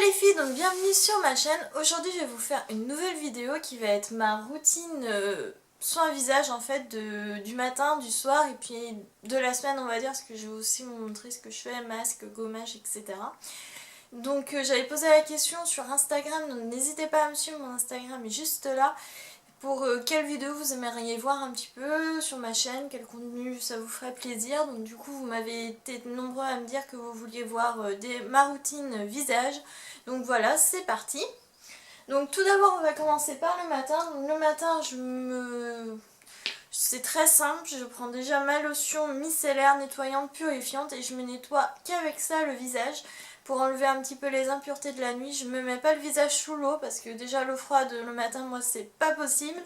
les filles, donc bienvenue sur ma chaîne. Aujourd'hui je vais vous faire une nouvelle vidéo qui va être ma routine soin visage en fait du matin, du soir et puis de la semaine on va dire, parce que je vais aussi vous montrer ce que je fais, masque, gommage, etc. Donc j'avais posé la question sur Instagram, donc n'hésitez pas à me suivre, mon Instagram est juste là. Pour quelle vidéo vous aimeriez voir un petit peu sur ma chaîne, quel contenu ça vous ferait plaisir. Donc du coup vous m'avez été nombreux à me dire que vous vouliez voir ma routine visage. Donc voilà, c'est parti. Donc tout d'abord on va commencer par le matin. Donc, le matin c'est très simple, je prends déjà ma lotion micellaire nettoyante purifiante et je me nettoie qu'avec ça le visage pour enlever un petit peu les impuretés de la nuit. Je me mets pas le visage sous l'eau parce que déjà l'eau froide le matin moi c'est pas possible.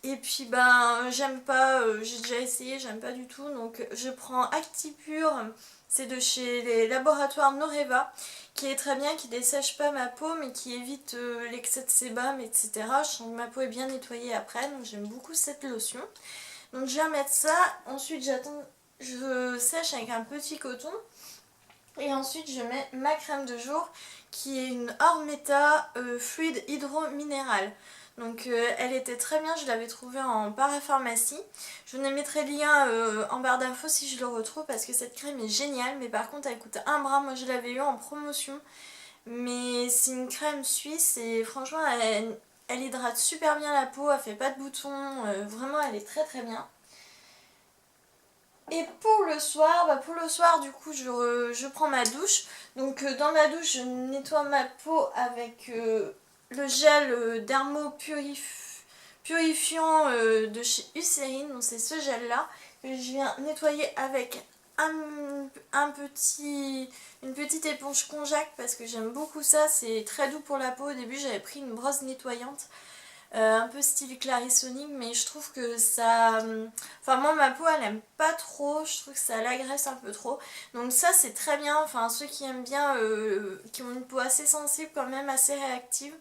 Et puis ben j'aime pas, j'ai déjà essayé, j'aime pas du tout, donc je prends Actipure, c'est de chez les laboratoires Noreva, qui est très bien, qui dessèche pas ma peau mais qui évite l'excès de sébum, etc. Je sens que ma peau est bien nettoyée après, donc j'aime beaucoup cette lotion. Donc je vais mettre ça, ensuite j'attends, je sèche avec un petit coton. Et ensuite je mets ma crème de jour qui est une Ormeta fluide hydro-minérale. Donc elle était très bien, je l'avais trouvée en parapharmacie. Je vous mettrai le lien en barre d'infos si je le retrouve parce que cette crème est géniale. Mais par contre elle coûte un bras, moi je l'avais eu en promotion. Mais c'est une crème suisse et franchement elle hydrate super bien la peau, elle fait pas de boutons, vraiment elle est très très bien. Et pour le soir, du coup je prends ma douche. Donc dans ma douche je nettoie ma peau avec le gel purifiant de chez Eucérine. Donc c'est ce gel là que je viens nettoyer avec une petite éponge konjac parce que j'aime beaucoup ça, c'est très doux pour la peau. Au début j'avais pris une brosse nettoyante. Un peu style Clarisonic, mais je trouve que ça... Enfin moi ma peau elle aime pas trop, je trouve que ça l'agresse un peu trop. Donc ça c'est très bien, enfin ceux qui aiment bien, qui ont une peau assez sensible quand même, assez réactive.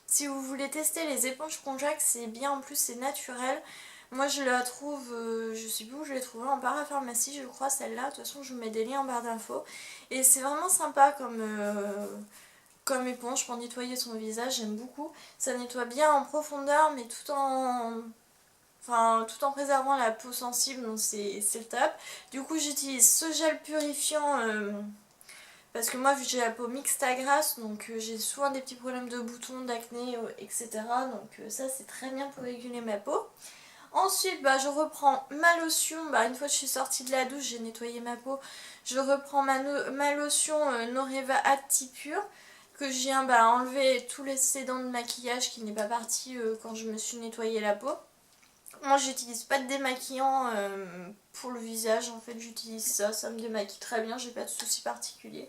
Si vous voulez tester les éponges konjac, c'est bien, en plus c'est naturel. Moi je la trouve, je sais plus où je l'ai trouvée, en parapharmacie je crois celle-là. De toute façon je vous mets des liens en barre d'infos. Et c'est vraiment sympa comme éponge pour nettoyer son visage, j'aime beaucoup. Ça nettoie bien en profondeur mais tout en préservant la peau sensible, donc c'est le top. Du coup j'utilise ce gel purifiant parce que moi vu que j'ai la peau mixte à grasse, donc j'ai souvent des petits problèmes de boutons, d'acné, etc. Donc ça c'est très bien pour réguler ma peau. Ensuite je reprends ma lotion, une fois que je suis sortie de la douche, j'ai nettoyé ma peau, je reprends ma lotion Noreva Actipure que je viens enlever tous les sédants de maquillage qui n'est pas parti quand je me suis nettoyé la peau. Moi j'utilise pas de démaquillant pour le visage, en fait j'utilise ça, ça me démaquille très bien, j'ai pas de soucis particuliers.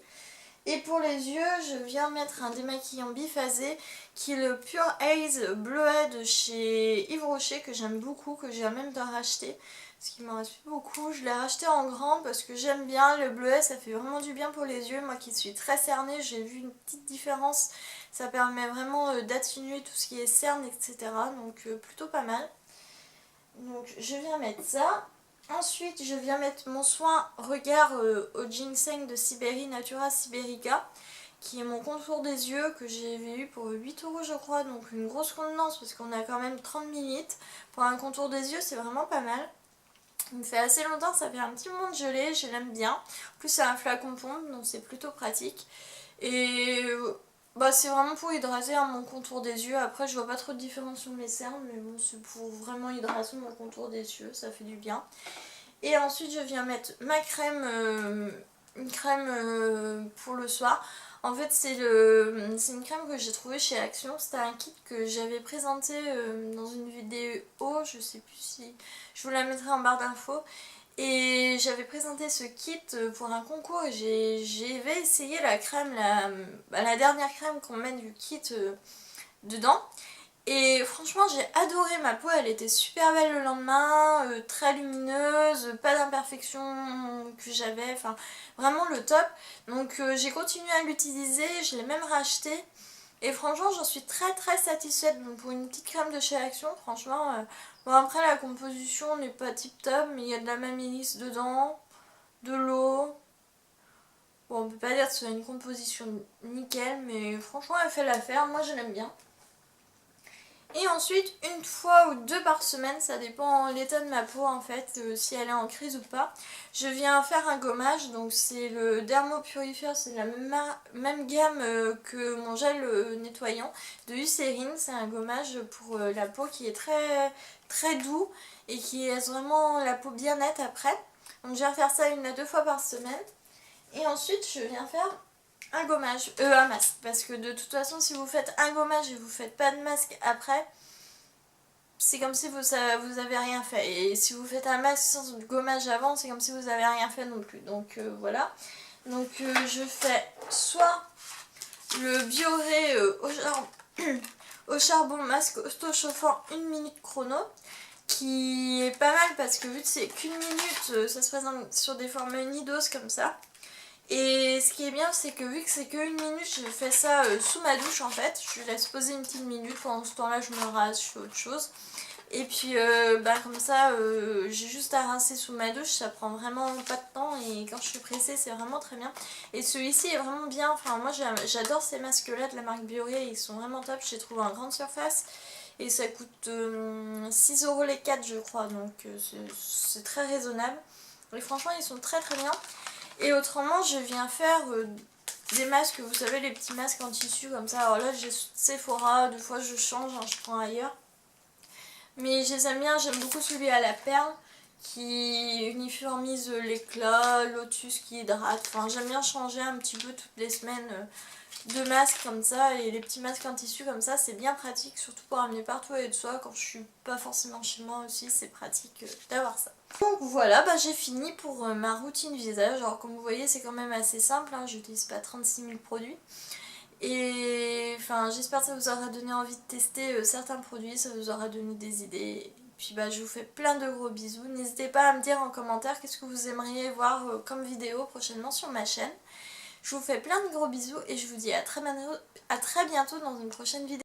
Et pour les yeux, je viens mettre un démaquillant biphasé qui est le Pure Haze bleuet de chez Yves Rocher que j'aime beaucoup, que j'ai même de racheter parce qu'il m'en reste plus beaucoup. Je l'ai racheté en grand parce que j'aime bien le bleuet, ça fait vraiment du bien pour les yeux. Moi qui suis très cernée, j'ai vu une petite différence, ça permet vraiment d'atténuer tout ce qui est cerne, etc. Donc plutôt pas mal. Donc je viens mettre ça. Ensuite, je viens mettre mon soin regard au ginseng de Sibérie Natura Siberica, qui est mon contour des yeux que j'avais eu pour 8 € je crois, donc une grosse contenance parce qu'on a quand même 30 ml. Pour un contour des yeux, c'est vraiment pas mal. Il me fait assez longtemps, ça fait un petit moment de gelée, je l'aime bien. En plus, c'est un flacon pompe, donc c'est plutôt pratique. Et c'est vraiment pour hydrater mon contour des yeux. Après je vois pas trop de différence sur mes cernes, mais bon c'est pour vraiment hydrater mon contour des yeux, ça fait du bien. Et ensuite je viens mettre ma crème, une crème pour le soir. En fait c'est une crème que j'ai trouvée chez Action, c'était un kit que j'avais présenté dans une vidéo, je sais plus si je vous la mettrai en barre d'infos. Et j'avais présenté ce kit pour un concours et j'avais essayé la crème, la dernière crème qu'on met du kit dedans. Et franchement j'ai adoré, ma peau elle était super belle le lendemain, très lumineuse, pas d'imperfections que j'avais, enfin vraiment le top. Donc j'ai continué à l'utiliser, je l'ai même racheté. Et franchement j'en suis très très satisfaite. Donc pour une petite crème de chez Action, franchement, bon après la composition n'est pas tip top, mais il y a de la mamélis dedans, de l'eau. Bon on peut pas dire que ce soit une composition nickel, mais franchement elle fait l'affaire, moi je l'aime bien. Et ensuite, une fois ou deux par semaine, ça dépend de l'état de ma peau en fait, si elle est en crise ou pas, je viens faire un gommage. Donc c'est le Dermo Purifier, c'est la même gamme que mon gel nettoyant de Eucérine. C'est un gommage pour la peau qui est très doux et qui laisse vraiment la peau bien nette après. Donc je viens faire ça 1 à 2 fois par semaine. Et ensuite je viens faire un gommage, un masque, parce que de toute façon si vous faites un gommage et vous faites pas de masque après, c'est comme si vous avez rien fait, et si vous faites un masque sans gommage avant, c'est comme si vous avez rien fait non plus. Donc voilà, donc je fais soit le Bioré au charbon masque auto-chauffant 1 minute chrono, qui est pas mal parce que vu que c'est qu'1 minute, ça se présente sur des formes unidos comme ça. Et ce qui est bien, c'est que vu que c'est que 1 minute, je fais ça sous ma douche en fait. Je laisse poser une petite minute, pendant ce temps là je me rase, je fais autre chose. Et puis comme ça, j'ai juste à rincer sous ma douche, ça prend vraiment pas de temps et quand je suis pressée c'est vraiment très bien. Et celui-ci est vraiment bien, enfin moi j'adore ces masques là de la marque Bioré, ils sont vraiment top, je les trouve en grande surface. Et ça coûte 6€ les 4 je crois, donc c'est très raisonnable. Et franchement ils sont très bien. Et autrement je viens faire des masques, vous savez les petits masques en tissu comme ça. Alors là j'ai Sephora, des fois je change, hein, je prends ailleurs. Mais je les aime bien, j'aime beaucoup celui à la perle qui uniformise l'éclat, Lotus qui hydrate. Enfin j'aime bien changer un petit peu toutes les semaines de masques comme ça, et les petits masques en tissu comme ça c'est bien pratique, surtout pour amener partout avec soi quand je suis pas forcément chez moi aussi, c'est pratique d'avoir ça. Donc voilà, j'ai fini pour ma routine visage. Alors comme vous voyez c'est quand même assez simple, hein, j'utilise pas 36 000 produits. Et enfin j'espère que ça vous aura donné envie de tester certains produits, ça vous aura donné des idées. Et puis je vous fais plein de gros bisous. N'hésitez pas à me dire en commentaire qu'est-ce que vous aimeriez voir comme vidéo prochainement sur ma chaîne. Je vous fais plein de gros bisous et je vous dis à très bientôt dans une prochaine vidéo.